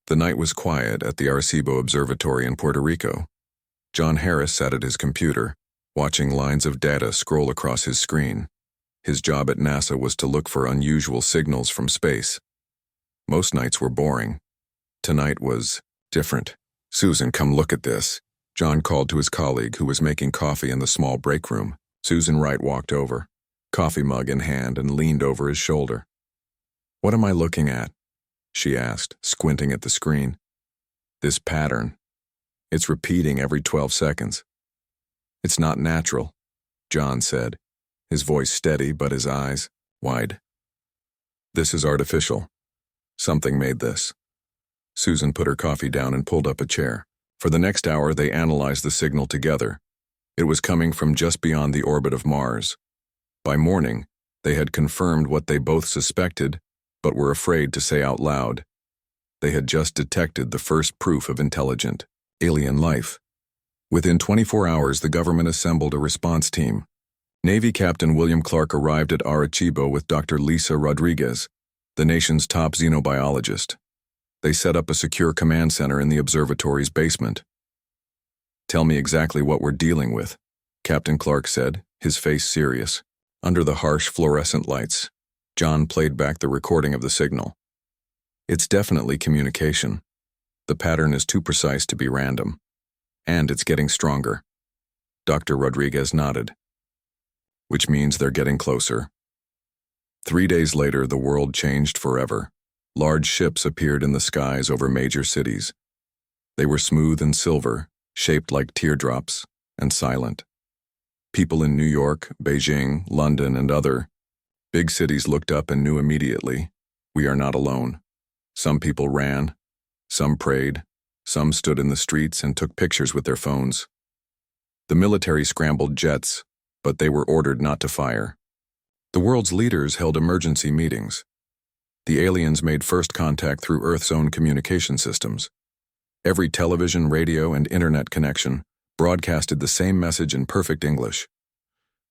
The night was quiet at the Arecibo Observatory in Puerto Rico. John Harris sat at his computer, watching lines of data scroll across his screen. His job at NASA was to look for unusual signals from space. Most nights were boring. Tonight was different. "Susan, come look at this," John called to his colleague who was making coffee in the small break room. Susan Wright walked over, coffee mug in hand, and leaned over his shoulder. "What am I looking at?" she asked, squinting at the screen. "This pattern. It's repeating every 12 seconds. It's not natural," John said, his voice steady but his eyes wide. "This is artificial. Something made this." Susan put her coffee down and pulled up a chair. For the next hour, they analyzed the signal together. It was coming from just beyond the orbit of Mars. By morning, they had confirmed what they both suspected, but were afraid to say out loud. They had just detected the first proof of intelligent alien life. Within 24 hours, the government assembled a response team. Navy Captain William Clark arrived at Arecibo with Dr. Lisa Rodriguez, the nation's top xenobiologist. They set up a secure command center in the observatory's basement. "Tell me exactly what we're dealing with," Captain Clark said, his face serious. Under the harsh fluorescent lights, John played back the recording of the signal. "It's definitely communication. The pattern is too precise to be random. And it's getting stronger." Dr. Rodriguez nodded. "Which means they're getting closer." 3 days later, the world changed forever. Large ships appeared in the skies over major cities. They were smooth and silver, shaped like teardrops, and silent. People in New York, Beijing, London, and other big cities looked up and knew immediately, we are not alone. Some people ran, some prayed, some stood in the streets and took pictures with their phones. The military scrambled jets, but they were ordered not to fire. The world's leaders held emergency meetings. The aliens made first contact through Earth's own communication systems. Every television, radio, and internet connection broadcasted the same message in perfect English.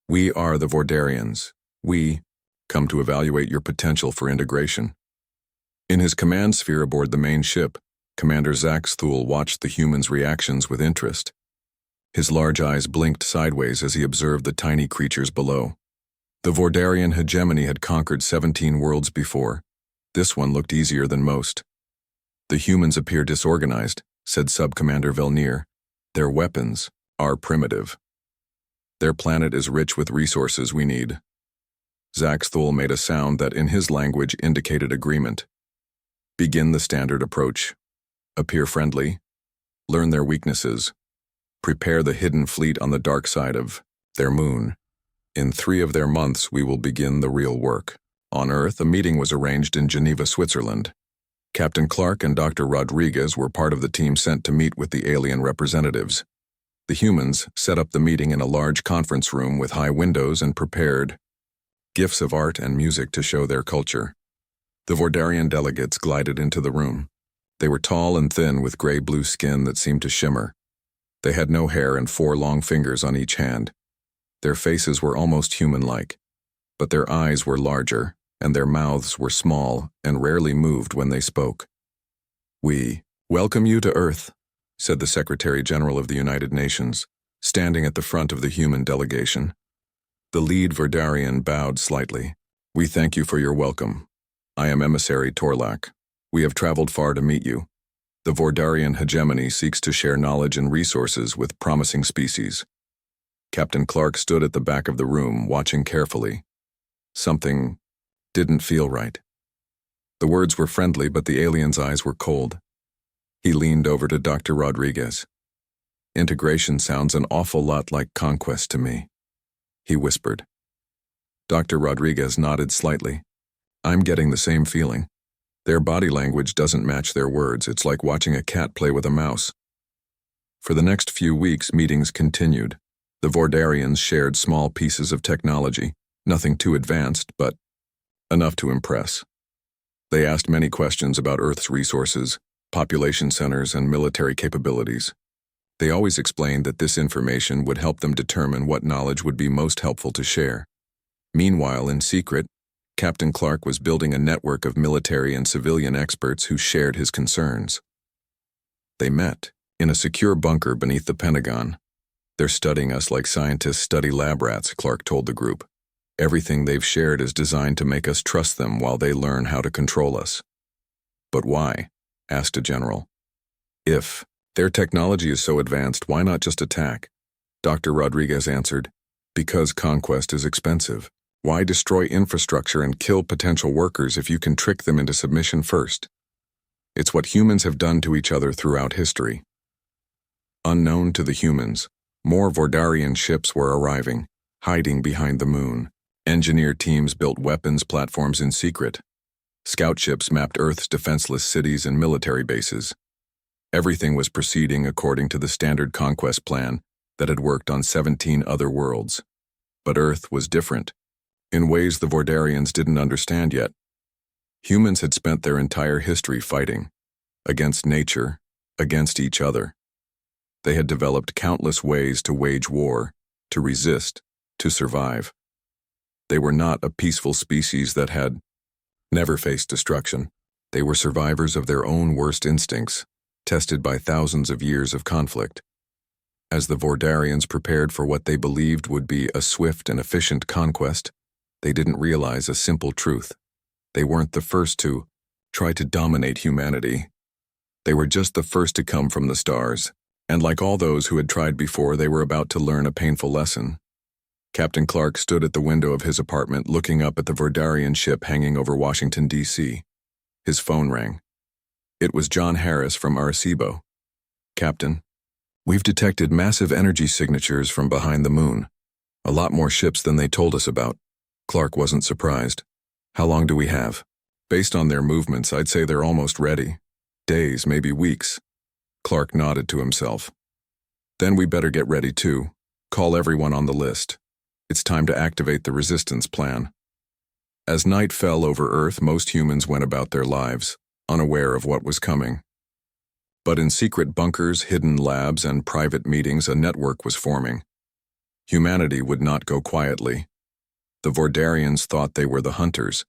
"We are the Vordarians. We come to evaluate your potential for integration." In his command sphere aboard the main ship, Commander Zach Thule watched the humans' reactions with interest. His large eyes blinked sideways as he observed the tiny creatures below. The Vordarian hegemony had conquered 17 worlds before. This one looked easier than most. "The humans appear disorganized," said Sub-Commander Velnir. "Their weapons are primitive. Their planet is rich with resources we need." Zach Thule made a sound that in his language indicated agreement. "Begin the standard approach. Appear friendly. Learn their weaknesses. Prepare the hidden fleet on the dark side of their moon. In 3 of their months, we will begin the real work." On Earth, a meeting was arranged in Geneva, Switzerland. Captain Clark and Dr. Rodriguez were part of the team sent to meet with the alien representatives. The humans set up the meeting in a large conference room with high windows and prepared gifts of art and music to show their culture. The Vordarian delegates glided into the room. They were tall and thin with gray-blue skin that seemed to shimmer. They had no hair and 4 long fingers on each hand. Their faces were almost human-like, but their eyes were larger, and their mouths were small and rarely moved when they spoke. "We welcome you to Earth," said the Secretary General of the United Nations, standing at the front of the human delegation. The lead Vordarian bowed slightly. "We thank you for your welcome. I am Emissary Torlak. We have traveled far to meet you. The Vordarian hegemony seeks to share knowledge and resources with promising species." Captain Clark stood at the back of the room, watching carefully. Something didn't feel right. The words were friendly, but the alien's eyes were cold. He leaned over to Dr. Rodriguez. "Integration sounds an awful lot like conquest to me," he whispered. Dr. Rodriguez nodded slightly. "I'm getting the same feeling. Their body language doesn't match their words. It's like watching a cat play with a mouse." For the next few weeks, meetings continued. The Vordarians shared small pieces of technology, nothing too advanced, but enough to impress. They asked many questions about Earth's resources, population centers, and military capabilities. They always explained that this information would help them determine what knowledge would be most helpful to share. Meanwhile, in secret, Captain Clark was building a network of military and civilian experts who shared his concerns. They met in a secure bunker beneath the Pentagon. They're studying us like scientists study lab rats, Clark told the group. Everything they've shared is designed to make us trust them while they learn how to control us. But why? Asked a general. If their technology is so advanced, why not just attack? Dr. Rodriguez answered, because conquest is expensive. Why destroy infrastructure and kill potential workers if you can trick them into submission first? It's what humans have done to each other throughout history. Unknown to the humans, more Vordarian ships were arriving, hiding behind the moon. Engineer teams built weapons platforms in secret. Scout ships mapped Earth's defenseless cities and military bases. Everything was proceeding according to the standard conquest plan that had worked on 17 other worlds. But Earth was different, in ways the Vordarians didn't understand yet. Humans had spent their entire history fighting, against nature, against each other. They had developed countless ways to wage war, to resist, to survive. They were not a peaceful species that had never faced destruction. They were survivors of their own worst instincts, tested by thousands of years of conflict. As the Vordarians prepared for what they believed would be a swift and efficient conquest, they didn't realize a simple truth. They weren't the first to try to dominate humanity. They were just the first to come from the stars, and like all those who had tried before, they were about to learn a painful lesson. Captain Clark stood at the window of his apartment looking up at the Vordarian ship hanging over Washington, D.C. His phone rang. It was John Harris from Arecibo. Captain, we've detected massive energy signatures from behind the moon. A lot more ships than they told us about. Clark wasn't surprised. How long do we have? Based on their movements, I'd say they're almost ready. Days, maybe weeks. Clark nodded to himself. Then we better get ready too. Call everyone on the list. It's time to activate the resistance plan. As night fell over Earth, most humans went about their lives, unaware of what was coming. But in secret bunkers, hidden labs, and private meetings, a network was forming. Humanity would not go quietly. The Vordarians thought they were the hunters.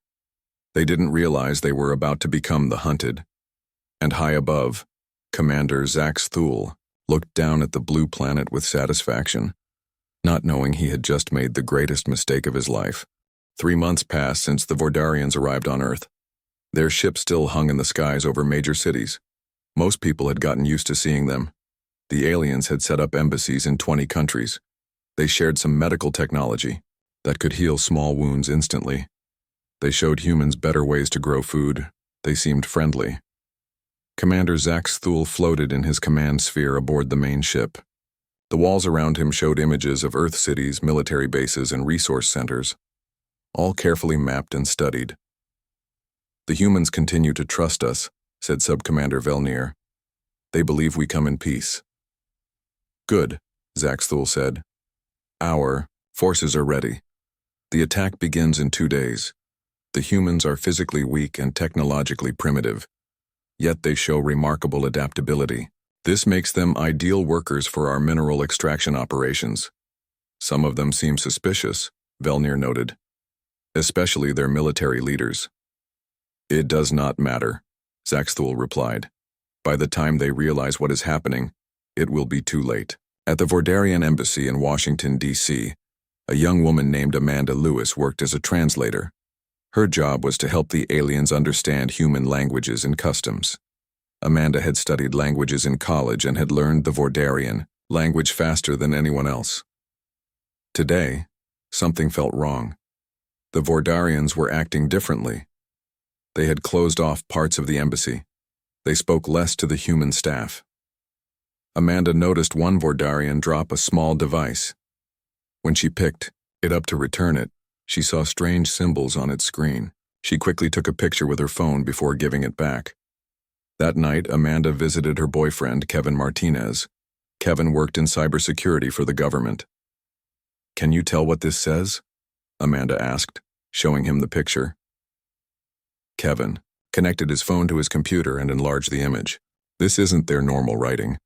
They didn't realize they were about to become the hunted. And high above, Commander Zax Thule looked down at the blue planet with satisfaction, not knowing he had just made the greatest mistake of his life. 3 months passed since the Vordarians arrived on Earth. Their ship still hung in the skies over major cities. Most people had gotten used to seeing them. The aliens had set up embassies in 20 countries. They shared some medical technology that could heal small wounds instantly. They showed humans better ways to grow food. They seemed friendly. Commander Zax Thule floated in his command sphere aboard the main ship. The walls around him showed images of Earth cities, military bases, and resource centers, all carefully mapped and studied. The humans continue to trust us, said Subcommander Velnier. They believe we come in peace. Good, Zax Thule said. Our forces are ready. The attack begins in 2 days. The humans are physically weak and technologically primitive, yet they show remarkable adaptability. This makes them ideal workers for our mineral extraction operations. Some of them seem suspicious, Velnier noted, especially their military leaders. It does not matter, Zax Thule replied. By the time they realize what is happening, it will be too late. At the Vordarian embassy in Washington, D.C., a young woman named Amanda Lewis worked as a translator. Her job was to help the aliens understand human languages and customs. Amanda had studied languages in college and had learned the Vordarian language faster than anyone else. Today, something felt wrong. The Vordarians were acting differently. They had closed off parts of the embassy. They spoke less to the human staff. Amanda noticed one Vordarian drop a small device. When she picked it up to return it, she saw strange symbols on its screen. She quickly took a picture with her phone before giving it back. That night, Amanda visited her boyfriend, Kevin Martinez. Kevin worked in cybersecurity for the government. Can you tell what this says? Amanda asked, showing him the picture. Kevin connected his phone to his computer and enlarged the image. This isn't their normal writing.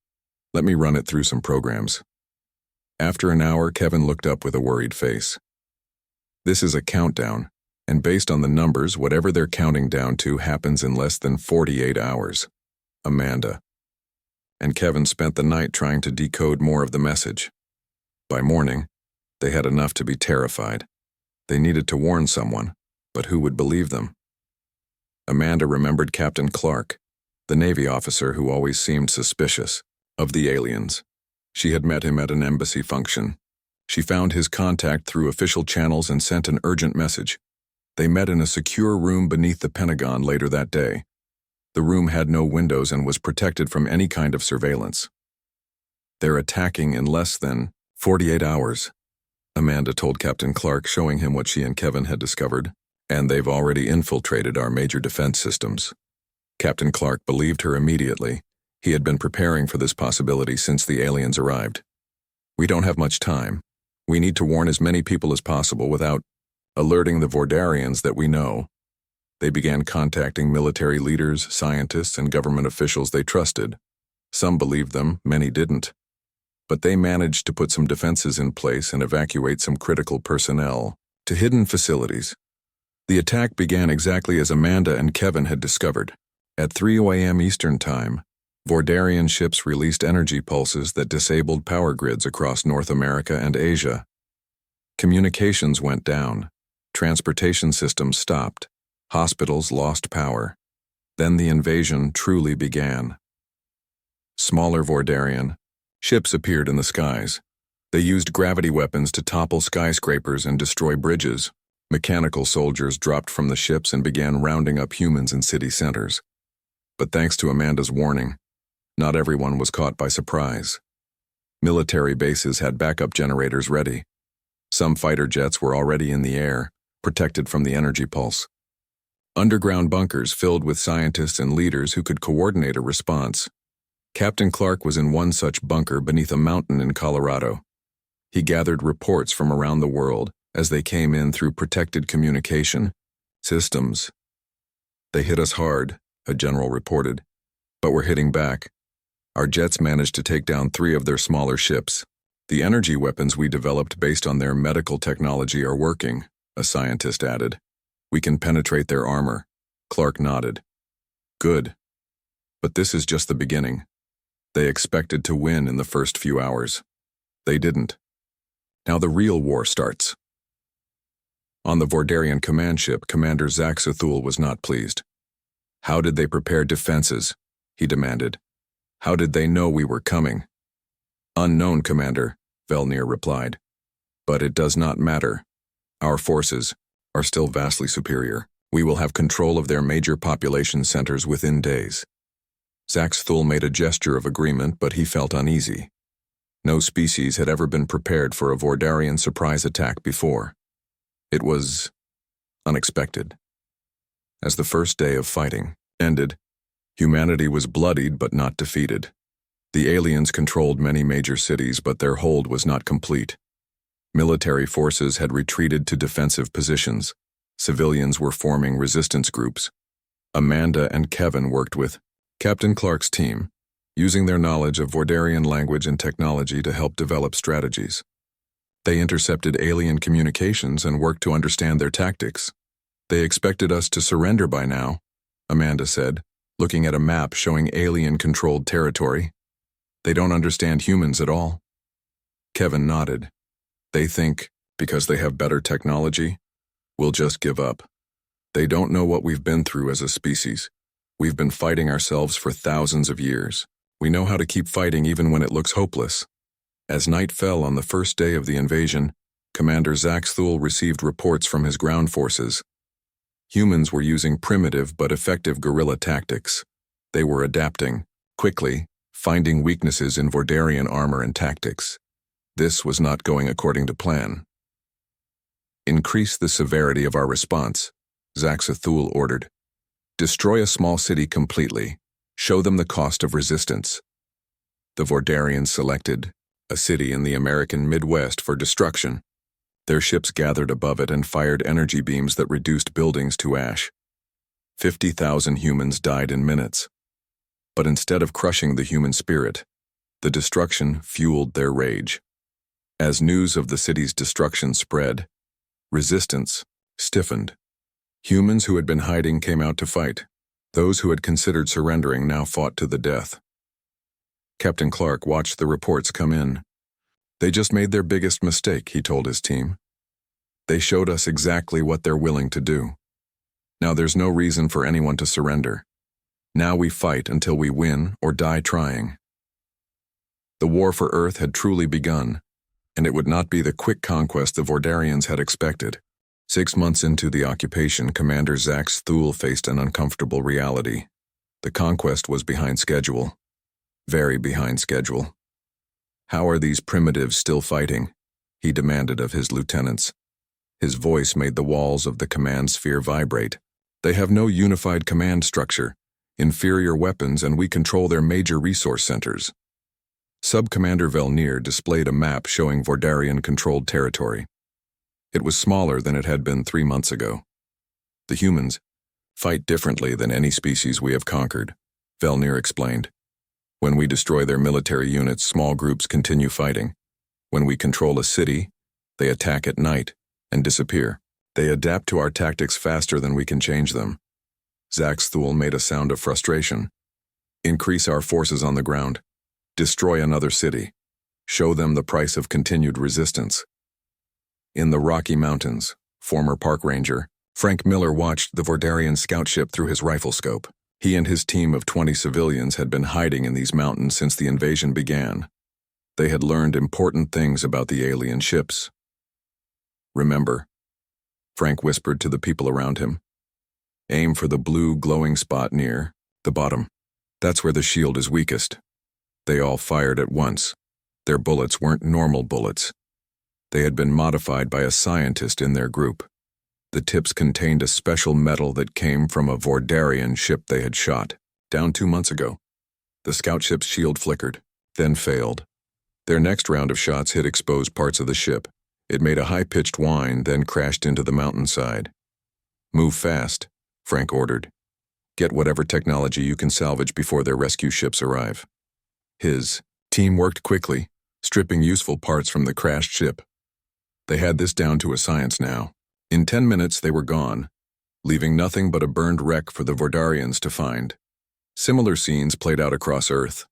Let me run it through some programs. After an hour, Kevin looked up with a worried face. This is a countdown, and based on the numbers, whatever they're counting down to happens in less than 48 hours. Amanda. and Kevin spent the night trying to decode more of the message. By morning, they had enough to be terrified. They needed to warn someone, but who would believe them? Amanda remembered Captain Clark, the Navy officer who always seemed suspicious of the aliens. She had met him at an embassy function. She found his contact through official channels and sent an urgent message. They met in a secure room beneath the Pentagon later that day. The room had no windows and was protected from any kind of surveillance. "They're attacking in less than 48 hours, Amanda told Captain Clark, showing him what she and Kevin had discovered, "and they've already infiltrated our major defense systems." Captain Clark believed her immediately. He had been preparing for this possibility since the aliens arrived. "We don't have much time. We need to warn as many people as possible without alerting the Vordarians that we know." They began contacting military leaders, scientists, and government officials they trusted. Some believed them, many didn't. But they managed to put some defenses in place and evacuate some critical personnel to hidden facilities. The attack began exactly as Amanda and Kevin had discovered. At 3 a.m. Eastern Time, Vordarian ships released energy pulses that disabled power grids across North America and Asia. Communications went down. Transportation systems stopped. Hospitals lost power. Then the invasion truly began. Smaller Vordarian ships appeared in the skies. They used gravity weapons to topple skyscrapers and destroy bridges. Mechanical soldiers dropped from the ships and began rounding up humans in city centers. But thanks to Amanda's warning, not everyone was caught by surprise. Military bases had backup generators ready. Some fighter jets were already in the air, protected from the energy pulse. Underground bunkers filled with scientists and leaders who could coordinate a response. Captain Clark was in one such bunker beneath a mountain in Colorado. He gathered reports from around the world as they came in through protected communication systems. "They hit us hard," a general reported, "but we're hitting back. Our jets managed to take down 3 of their smaller ships. The energy weapons we developed based on their medical technology are working," a scientist added. "We can penetrate their armor." Clark nodded. "Good. But this is just the beginning." They expected to win in the first few hours. They didn't. Now the real war starts. On the Vordarian command ship, Commander Zaxathul was not pleased. "How did they prepare defenses?" he demanded. "How did they know we were coming?" "Unknown, Commander," Velnir replied. "But it does not matter. Our forces are still vastly superior. We will have control of their major population centers within days." Zaxthul made a gesture of agreement, but he felt uneasy. No species had ever been prepared for a Vordarian surprise attack before. It was unexpected. As the first day of fighting ended, humanity was bloodied but not defeated. The aliens controlled many major cities, but their hold was not complete. Military forces had retreated to defensive positions. Civilians were forming resistance groups. Amanda and Kevin worked with Captain Clark's team, using their knowledge of Vordarian language and technology to help develop strategies. They intercepted alien communications and worked to understand their tactics. "They expected us to surrender by now," Amanda said, looking at a map showing alien-controlled territory. "They don't understand humans at all." Kevin nodded. "They think, because they have better technology, we'll just give up. They don't know what we've been through as a species. We've been fighting ourselves for thousands of years. We know how to keep fighting even when it looks hopeless." As night fell on the first day of the invasion, Commander Zaxthul received reports from his ground forces. Humans were using primitive but effective guerrilla tactics. They were adapting, quickly, finding weaknesses in Vordarian armor and tactics. This was not going according to plan. "Increase the severity of our response," Zaxathul ordered. "Destroy a small city completely. Show them the cost of resistance." The Vordarians selected a city in the American Midwest for destruction. Their ships gathered above it and fired energy beams that reduced buildings to ash. 50,000 humans died in minutes. But instead of crushing the human spirit, the destruction fueled their rage. As news of the city's destruction spread, resistance stiffened. Humans who had been hiding came out to fight. Those who had considered surrendering now fought to the death. Captain Clark watched the reports come in. They just made their biggest mistake, he told his team. They showed us exactly what they're willing to do. Now there's no reason for anyone to surrender. Now we fight until we win or die trying. The war for Earth had truly begun, and it would not be the quick conquest the Vordarians had expected. 6 months into the occupation, Commander Zax Thule faced an uncomfortable reality. The conquest was behind schedule. Very behind schedule. How are these primitives still fighting? He demanded of his lieutenants. His voice made the walls of the command sphere vibrate. They have no unified command structure, inferior weapons, and we control their major resource centers. Sub-Commander Velnir displayed a map showing Vordarian-controlled territory. It was smaller than it had been 3 months ago. The humans fight differently than any species we have conquered, Velnir explained. When we destroy their military units, small groups continue fighting. When we control a city, they attack at night and disappear. They adapt to our tactics faster than we can change them. Zax Thule made a sound of frustration. Increase our forces on the ground. Destroy another city. Show them the price of continued resistance. In the Rocky Mountains, former park ranger, Frank Miller watched the Vordarian scout ship through his rifle scope. He and his team of 20 civilians had been hiding in these mountains since the invasion began. They had learned important things about the alien ships. Remember, Frank whispered to the people around him. Aim for the blue glowing spot near the bottom. That's where the shield is weakest. They all fired at once. Their bullets weren't normal bullets. They had been modified by a scientist in their group. The tips contained a special metal that came from a Vordarian ship they had shot down 2 months ago. The scout ship's shield flickered, then failed. Their next round of shots hit exposed parts of the ship. It made a high-pitched whine, then crashed into the mountainside. Move fast, Frank ordered. Get whatever technology you can salvage before their rescue ships arrive. His team worked quickly, stripping useful parts from the crashed ship. They had this down to a science now. In 10 minutes they were gone, leaving nothing but a burned wreck for the Vordarians to find. Similar scenes played out across Earth.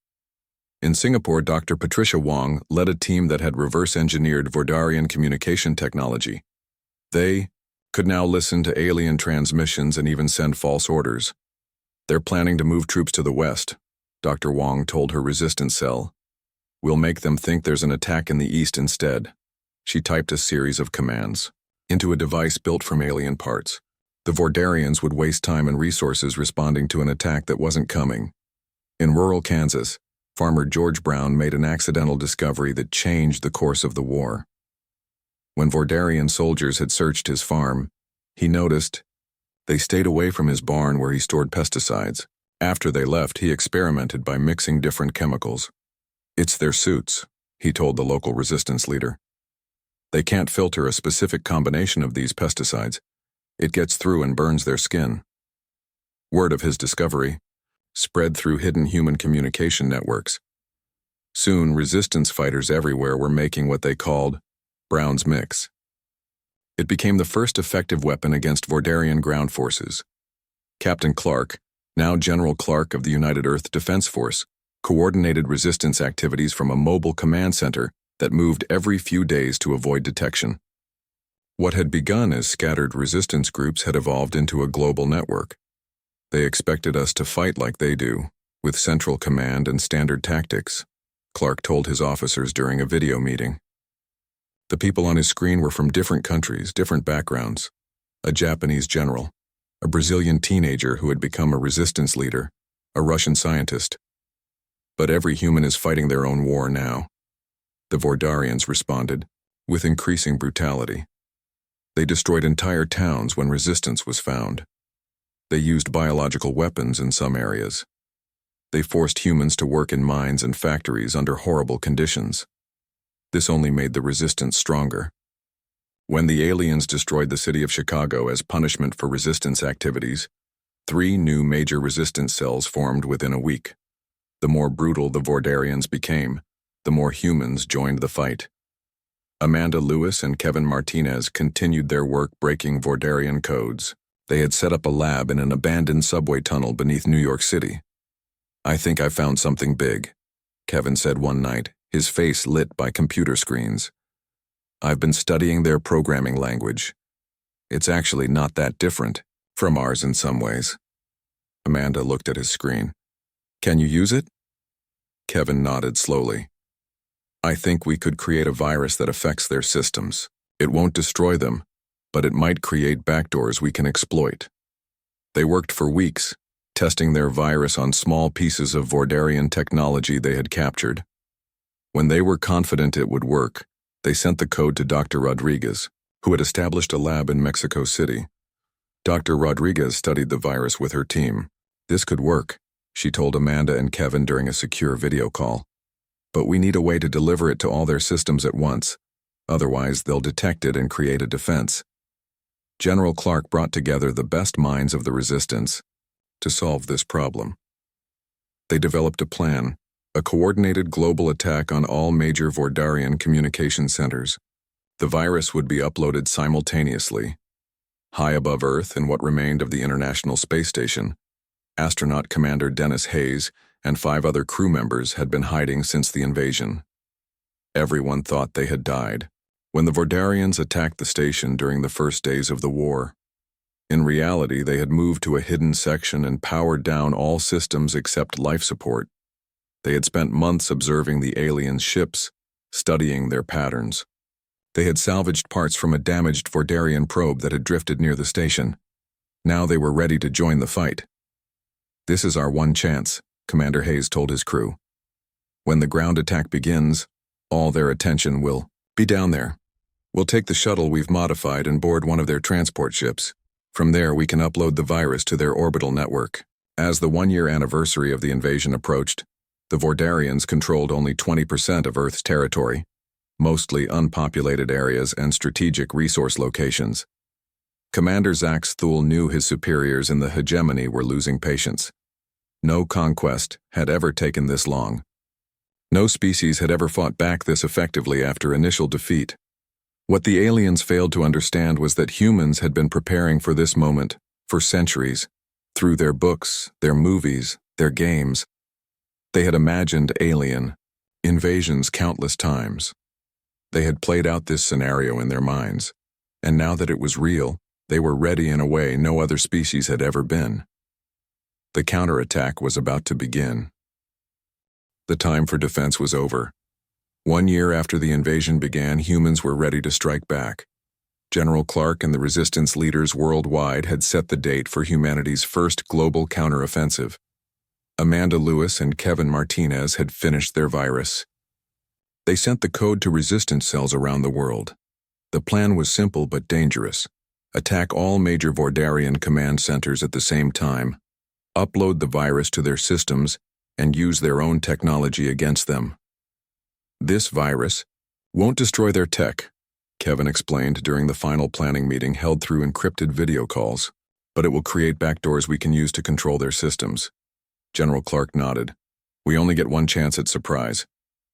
In Singapore, Dr. Patricia Wong led a team that had reverse-engineered Vordarian communication technology. They could now listen to alien transmissions and even send false orders. They're planning to move troops to the west, Dr. Wong told her resistance cell. We'll make them think there's an attack in the east instead. She typed a series of commands into a device built from alien parts. The Vordarians would waste time and resources responding to an attack that wasn't coming. In rural Kansas, Farmer George Brown made an accidental discovery that changed the course of the war. When Vordarian soldiers had searched his farm, he noticed they stayed away from his barn where he stored pesticides. After they left, he experimented by mixing different chemicals. It's their suits, he told the local resistance leader. They can't filter a specific combination of these pesticides. It gets through and burns their skin. Word of his discovery spread through hidden human communication networks. Soon, resistance fighters everywhere were making what they called Brown's Mix. It became the first effective weapon against Vordarian ground forces. Captain Clark, now General Clark of the United Earth Defense Force, coordinated resistance activities from a mobile command center that moved every few days to avoid detection. What had begun as scattered resistance groups had evolved into a global network. They expected us to fight like they do, with central command and standard tactics, Clark told his officers during a video meeting. The people on his screen were from different countries, different backgrounds. A Japanese general, a Brazilian teenager who had become a resistance leader, a Russian scientist. But every human is fighting their own war now. The Vordarians responded, with increasing brutality. They destroyed entire towns when resistance was found. They used biological weapons in some areas. They forced humans to work in mines and factories under horrible conditions. This only made the resistance stronger. When the aliens destroyed the city of Chicago as punishment for resistance activities, 3 new major resistance cells formed within a week. The more brutal the Vordarians became, the more humans joined the fight. Amanda Lewis and Kevin Martinez continued their work breaking Vordarian codes. They had set up a lab in an abandoned subway tunnel beneath New York City. I think I found something big, Kevin said one night, his face lit by computer screens. "I've been studying their programming language. It's actually not that different from ours in some ways." Amanda looked at his screen. "Can you use it?" Kevin nodded slowly. "I think we could create a virus that affects their systems. It won't destroy them, but it might create backdoors we can exploit." They worked for weeks, testing their virus on small pieces of Vordarian technology they had captured. When they were confident it would work, they sent the code to Dr. Rodriguez, who had established a lab in Mexico City. Dr. Rodriguez studied the virus with her team. "This could work," she told Amanda and Kevin during a secure video call. "But we need a way to deliver it to all their systems at once. Otherwise, they'll detect it and create a defense." General Clark brought together the best minds of the resistance to solve this problem. They developed a plan, a coordinated global attack on all major Vordarian communication centers. The virus would be uploaded simultaneously. High above Earth in what remained of the International Space Station, astronaut Commander Dennis Hayes and 5 other crew members had been hiding since the invasion. Everyone thought they had died when the Vordarians attacked the station during the first days of the war. In reality, they had moved to a hidden section and powered down all systems except life support. They had spent months observing the aliens' ships, studying their patterns. They had salvaged parts from a damaged Vordarian probe that had drifted near the station. Now they were ready to join the fight. "This is our one chance," Commander Hayes told his crew. "When the ground attack begins, all their attention will be down there. We'll take the shuttle we've modified and board one of their transport ships. From there, we can upload the virus to their orbital network." As the 1-year anniversary of the invasion approached, the Vordarians controlled only 20% of Earth's territory, mostly unpopulated areas and strategic resource locations. Commander Zax Thule knew his superiors in the hegemony were losing patience. No conquest had ever taken this long. No species had ever fought back this effectively after initial defeat. What the aliens failed to understand was that humans had been preparing for this moment for centuries, through their books, their movies, their games. They had imagined alien invasions countless times. They had played out this scenario in their minds, and now that it was real, they were ready in a way no other species had ever been. The counterattack was about to begin. The time for defense was over. 1 year after the invasion began, humans were ready to strike back. General Clark and the resistance leaders worldwide had set the date for humanity's first global counteroffensive. Amanda Lewis and Kevin Martinez had finished their virus. They sent the code to resistance cells around the world. The plan was simple but dangerous. Attack all major Vordarian command centers at the same time, upload the virus to their systems, and use their own technology against them. "This virus won't destroy their tech," Kevin explained during the final planning meeting held through encrypted video calls, "but it will create backdoors we can use to control their systems." General Clark nodded. "We only get one chance at surprise.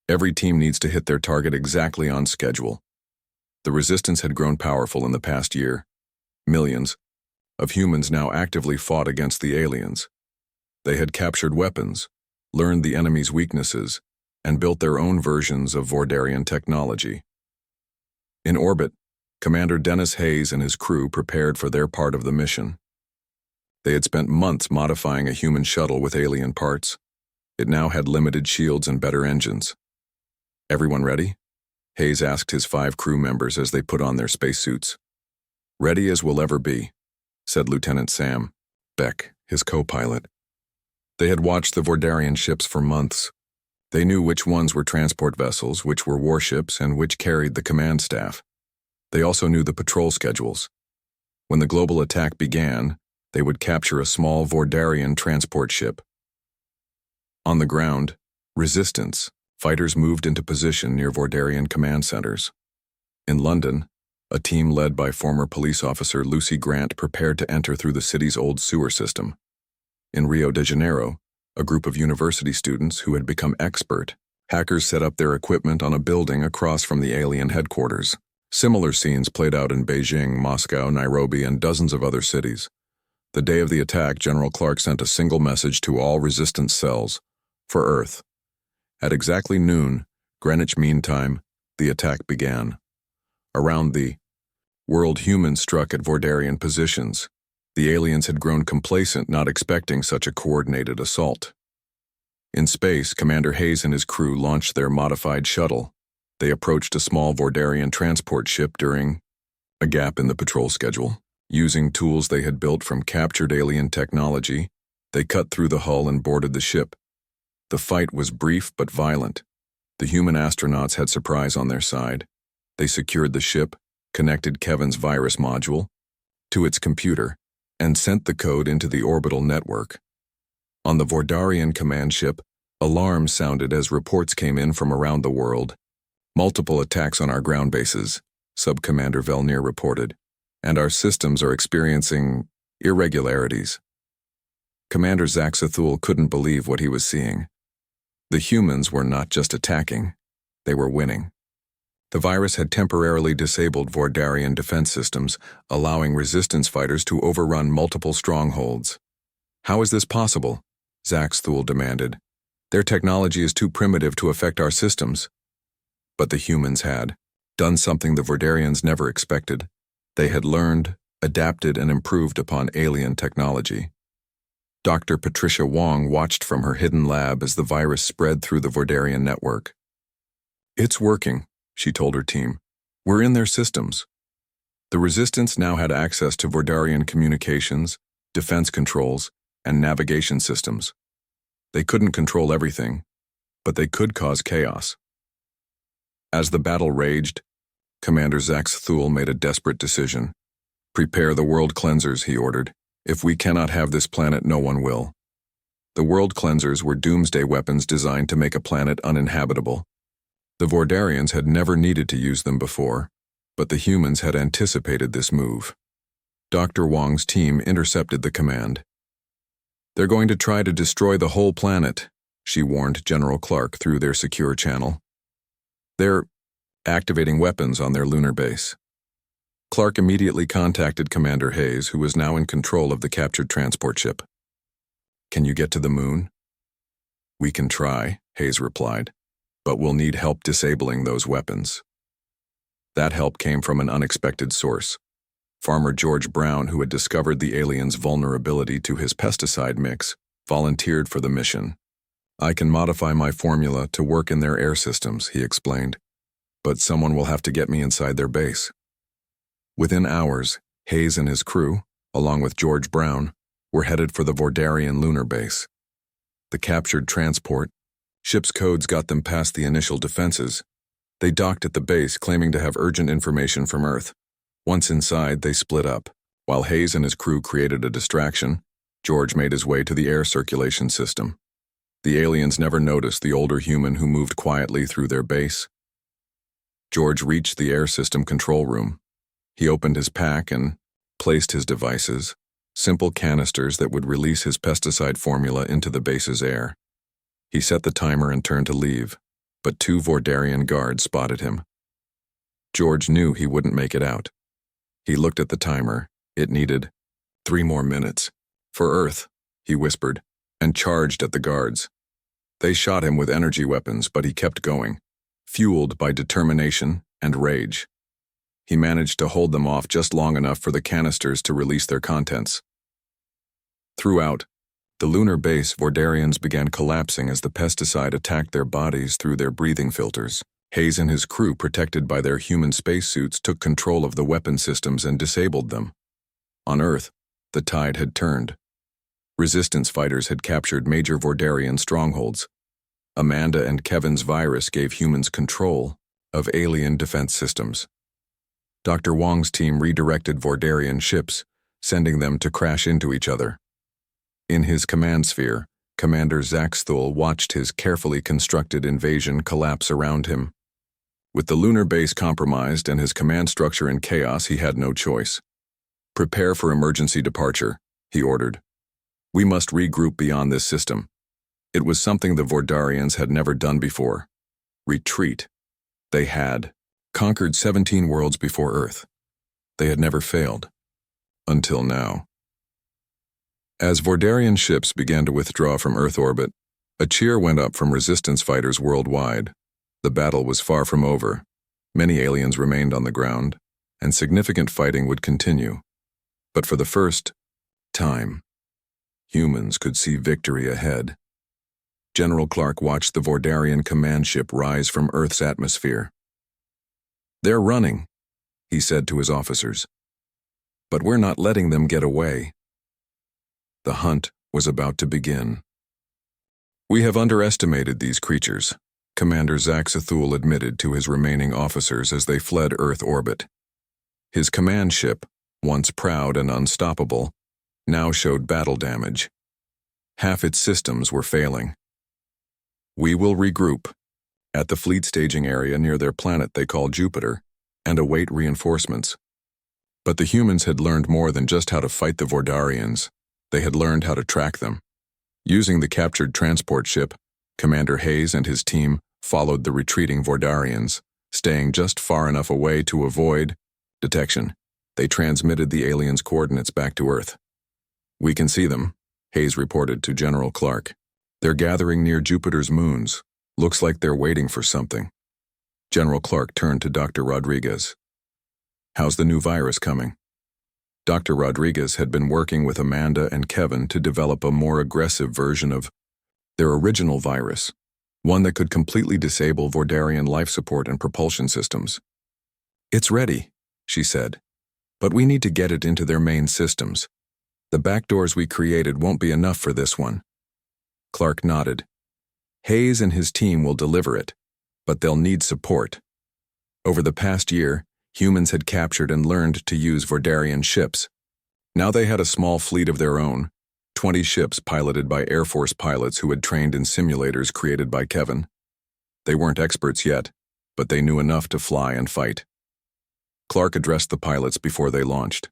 Every team needs to hit their target exactly on schedule." The resistance had grown powerful in the past year. Millions of humans now actively fought against the aliens. They had captured weapons, learned the enemy's weaknesses, and built their own versions of Vordarian technology. In orbit, Commander Dennis Hayes and his crew prepared for their part of the mission. They had spent months modifying a human shuttle with alien parts. It now had limited shields and better engines. "Everyone ready?" Hayes asked his 5 crew members as they put on their spacesuits. "Ready as we'll ever be," said Lieutenant Sam Beck, his co-pilot. They had watched the Vordarian ships for months. They knew which ones were transport vessels, which were warships, and which carried the command staff. They also knew the patrol schedules. When the global attack began, they would capture a small Vordarian transport ship. On the ground, resistance, fighters moved into position near Vordarian command centers. In London, a team led by former police officer Lucy Grant prepared to enter through the city's old sewer system. In Rio de Janeiro, a group of university students who had become expert hackers set up their equipment on a building across from the alien headquarters. Similar scenes played out in Beijing, Moscow, Nairobi, and dozens of other cities. The day of the attack, General Clark sent a single message to all resistance cells: for Earth. At exactly noon, Greenwich Mean Time, the attack began. Around the world, humans struck at Vordarian positions. The aliens had grown complacent, not expecting such a coordinated assault. In space, Commander Hayes and his crew launched their modified shuttle. They approached a small Vordarian transport ship during a gap in the patrol schedule. Using tools they had built from captured alien technology, they cut through the hull and boarded the ship. The fight was brief but violent. The human astronauts had surprise on their side. They secured the ship, connected Kevin's virus module to its computer, and sent the code into the orbital network. On the Vordarian command ship, alarms sounded as reports came in from around the world. Multiple attacks on our ground bases, Sub-Commander Velnir reported, and our systems are experiencing irregularities. Commander Zaxathul couldn't believe what he was seeing. The humans were not just attacking, they were winning. The virus had temporarily disabled Vordarian defense systems, allowing resistance fighters to overrun multiple strongholds. How is this possible? Zaxathul demanded. Their technology is too primitive to affect our systems. But the humans had done something the Vordarians never expected. They had learned, adapted, and improved upon alien technology. Dr. Patricia Wong watched from her hidden lab as the virus spread through the Vordarian network. It's working, she told her team. We're in their systems. The Resistance now had access to Vordarian communications, defense controls, and navigation systems. They couldn't control everything, but they could cause chaos. As the battle raged, Commander Zaxathul made a desperate decision. Prepare the world cleansers, he ordered. If we cannot have this planet, no one will. The world cleansers were doomsday weapons designed to make a planet uninhabitable. The Vordarians had never needed to use them before, but the humans had anticipated this move. Dr. Wong's team intercepted the command. They're going to try to destroy the whole planet, she warned General Clark through their secure channel. They're activating weapons on their lunar base. Clark immediately contacted Commander Hayes, who was now in control of the captured transport ship. Can you get to the moon? We can try, Hayes replied, but we'll need help disabling those weapons. That help came from an unexpected source. Farmer George Brown, who had discovered the aliens' vulnerability to his pesticide mix, volunteered for the mission. I can modify my formula to work in their air systems, he explained, but someone will have to get me inside their base. Within hours, Hayes and his crew, along with George Brown, were headed for the Vordarian lunar base. The captured transport ship's codes got them past the initial defenses. They docked at the base, claiming to have urgent information from Earth. Once inside, they split up. While Hayes and his crew created a distraction, George made his way to the air circulation system. The aliens never noticed the older human who moved quietly through their base. George reached the air system control room. He opened his pack and placed his devices, simple canisters that would release his pesticide formula into the base's air. He set the timer and turned to leave, but 2 Vordarian guards spotted him. George knew he wouldn't make it out. He looked at the timer. It needed 3 more minutes. For Earth, he whispered, and charged at the guards. They shot him with energy weapons, but he kept going, fueled by determination and rage. He managed to hold them off just long enough for the canisters to release their contents. Throughout the lunar base, Vordarians began collapsing as the pesticide attacked their bodies through their breathing filters. Hayes and his crew, protected by their human spacesuits, took control of the weapon systems and disabled them. On Earth, the tide had turned. Resistance fighters had captured major Vordarian strongholds. Amanda and Kevin's virus gave humans control of alien defense systems. Dr. Wong's team redirected Vordarian ships, sending them to crash into each other. In his command sphere, Commander Zaxathul watched his carefully constructed invasion collapse around him. With the lunar base compromised and his command structure in chaos, he had no choice. Prepare for emergency departure, he ordered. We must regroup beyond this system. It was something the Vordarians had never done before. Retreat. They had conquered 17 worlds before Earth. They had never failed. Until now. As Vordarian ships began to withdraw from Earth orbit, A cheer went up from resistance fighters worldwide. The battle was far from over. Many aliens remained on the ground, and significant fighting would continue. But for the first time, humans could see victory ahead. General Clark watched the Vordarian command ship rise from Earth's atmosphere. "They're running," he said to his officers. "But we're not letting them get away." The hunt was about to begin. "We have underestimated these creatures," Commander Zaxathul admitted to his remaining officers as they fled Earth orbit. His command ship, once proud and unstoppable, now showed battle damage. Half its systems were failing. "We will regroup at the fleet staging area near their planet they call Jupiter and await reinforcements." But the humans had learned more than just how to fight the Vordarians. They had learned how to track them. Using the captured transport ship, Commander Hayes and his team followed the retreating Vordarians, staying just far enough away to avoid detection. They transmitted the aliens' coordinates back to Earth. "We can see them," Hayes reported to General Clark. "They're gathering near Jupiter's moons. Looks like they're waiting for something." General Clark turned to Dr. Rodriguez. "How's the new virus coming?" Dr. Rodriguez had been working with Amanda and Kevin to develop a more aggressive version of their original virus, one that could completely disable Vordarian life support and propulsion systems. "It's ready," she said, "but we need to get it into their main systems. The backdoors we created won't be enough for this one." Clark nodded. "Hayes and his team will deliver it, but they'll need support." Over the past year, humans had captured and learned to use Vordarian ships. Now they had a small fleet of their own, 20 ships piloted by Air Force pilots who had trained in simulators created by Kevin. They weren't experts yet, but they knew enough to fly and fight. Clark addressed the pilots before they launched.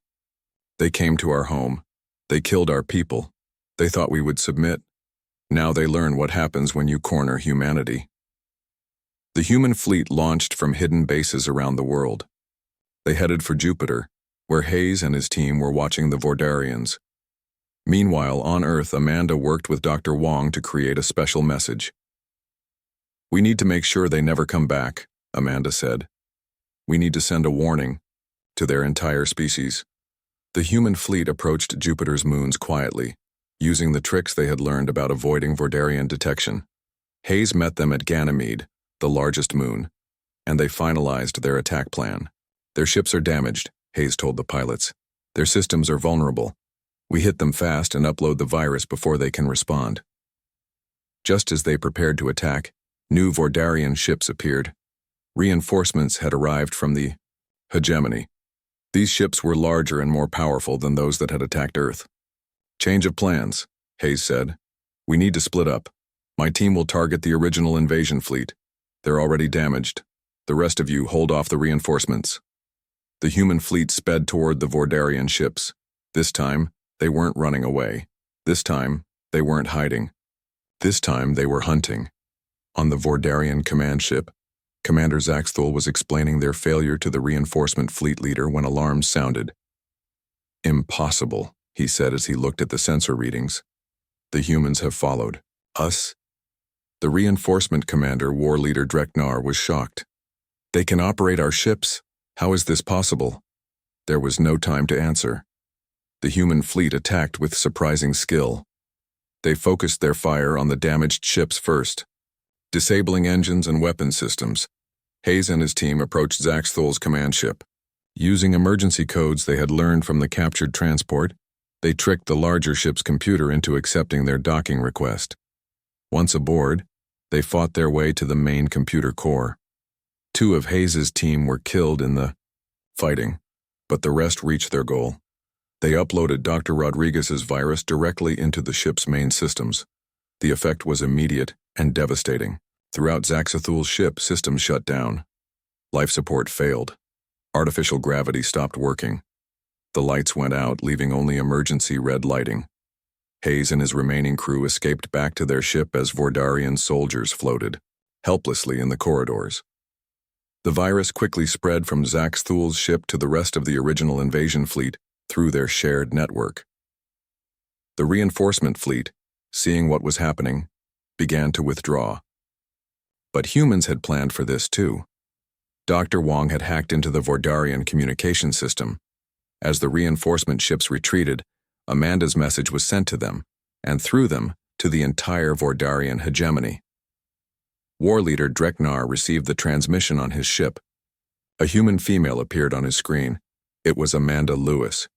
"They came to our home. They killed our people. They thought we would submit. Now they learn what happens when you corner humanity." The human fleet launched from hidden bases around the world. They headed for Jupiter, where Hayes and his team were watching the Vordarians. Meanwhile, on Earth, Amanda worked with Dr. Wong to create a special message. "We need to make sure they never come back," Amanda said. "We need to send a warning to their entire species." The human fleet approached Jupiter's moons quietly, using the tricks they had learned about avoiding Vordarian detection. Hayes met them at Ganymede, the largest moon, and they finalized their attack plan. "Their ships are damaged," Hayes told the pilots. "Their systems are vulnerable. We hit them fast and upload the virus before they can respond." Just as they prepared to attack, new Vordarian ships appeared. Reinforcements had arrived from the hegemony. These ships were larger and more powerful than those that had attacked Earth. "Change of plans," Hayes said. "We need to split up. My team will target the original invasion fleet. They're already damaged. The rest of you hold off the reinforcements." The human fleet sped toward the Vordarian ships. This time, they weren't running away. This time, they weren't hiding. This time, they were hunting. On the Vordarian command ship, Commander Zaxthul was explaining their failure to the reinforcement fleet leader when alarms sounded. "Impossible," he said as he looked at the sensor readings. "The humans have followed us." The reinforcement commander, war leader Dreknar, was shocked. "They can operate our ships. How is this possible?" There was no time to answer. The human fleet attacked with surprising skill. They focused their fire on the damaged ships first, disabling engines and weapon systems. Hayes and his team approached Zaxthul's command ship. Using emergency codes they had learned from the captured transport, they tricked the larger ship's computer into accepting their docking request. Once aboard, they fought their way to the main computer core. 2 of Hayes's team were killed in the fighting, but the rest reached their goal. They uploaded Dr. Rodriguez's virus directly into the ship's main systems. The effect was immediate and devastating. Throughout Zaxathul's ship, systems shut down. Life support failed. Artificial gravity stopped working. The lights went out, leaving only emergency red lighting. Hayes and his remaining crew escaped back to their ship as Vordarian soldiers floated helplessly in the corridors. The virus quickly spread from Zaxthul's ship to the rest of the original invasion fleet through their shared network. The reinforcement fleet, seeing what was happening, began to withdraw. But humans had planned for this too. Dr. Wong had hacked into the Vordarian communication system. As the reinforcement ships retreated, Amanda's message was sent to them, and through them, to the entire Vordarian hegemony. War leader Dreknar received the transmission on his ship. A human female appeared on his screen. It was Amanda Lewis.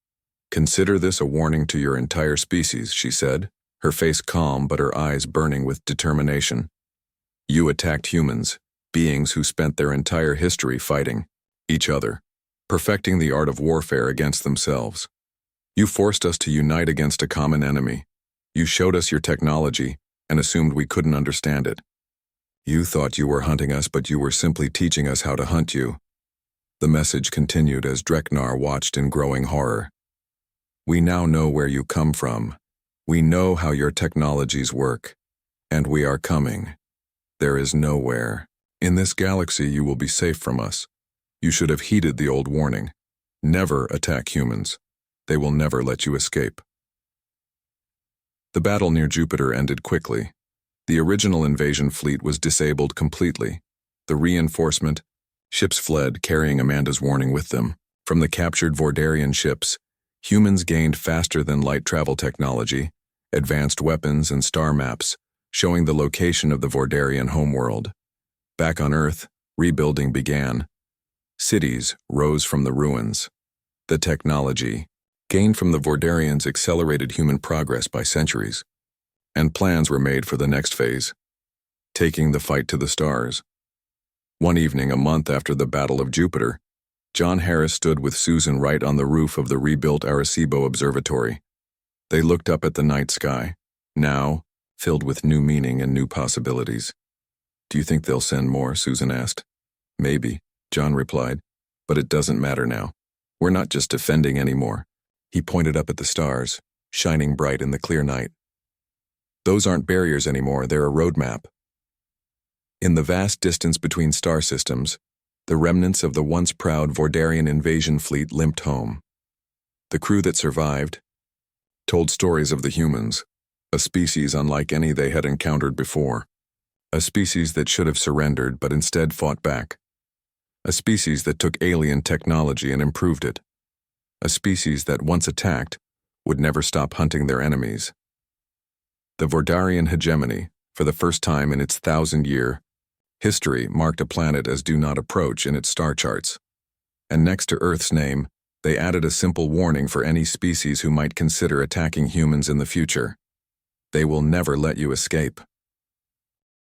"Consider this a warning to your entire species," she said, her face calm but her eyes burning with determination. "You attacked humans, beings who spent their entire history fighting each other, perfecting the art of warfare against themselves. You forced us to unite against a common enemy. You showed us your technology and assumed we couldn't understand it. You thought you were hunting us, but you were simply teaching us how to hunt you." The message continued as Dreknar watched in growing horror. "We now know where you come from. We know how your technologies work. And we are coming. There is nowhere in this galaxy you will be safe from us. You should have heeded the old warning. Never attack humans. They will never let you escape." The battle near Jupiter ended quickly. The original invasion fleet was disabled completely. The reinforcement ships fled, carrying Amanda's warning with them. From the captured Vordarian ships, humans gained faster-than-light travel technology, advanced weapons, and star maps, showing the location of the Vordarian homeworld. Back on Earth, rebuilding began. Cities rose from the ruins. The technology gained from the Vordarians accelerated human progress by centuries, and plans were made for the next phase, taking the fight to the stars. One evening, a month after the Battle of Jupiter, John Harris stood with Susan Wright on the roof of the rebuilt Arecibo Observatory. They looked up at the night sky, now filled with new meaning and new possibilities. "Do you think they'll send more?" Susan asked. "Maybe," John replied, "but it doesn't matter now. We're not just defending anymore." He pointed up at the stars, shining bright in the clear night. "Those aren't barriers anymore, they're a roadmap." In the vast distance between star systems, the remnants of the once proud Vordarian invasion fleet limped home. The crew that survived told stories of the humans, a species unlike any they had encountered before. A species that should have surrendered but instead fought back. A species that took alien technology and improved it. A species that, once attacked, would never stop hunting their enemies. The Vordarian hegemony, for the first time in its 1,000-year history, marked a planet as do not approach in its star charts. And next to Earth's name, they added a simple warning for any species who might consider attacking humans in the future. They will never let you escape.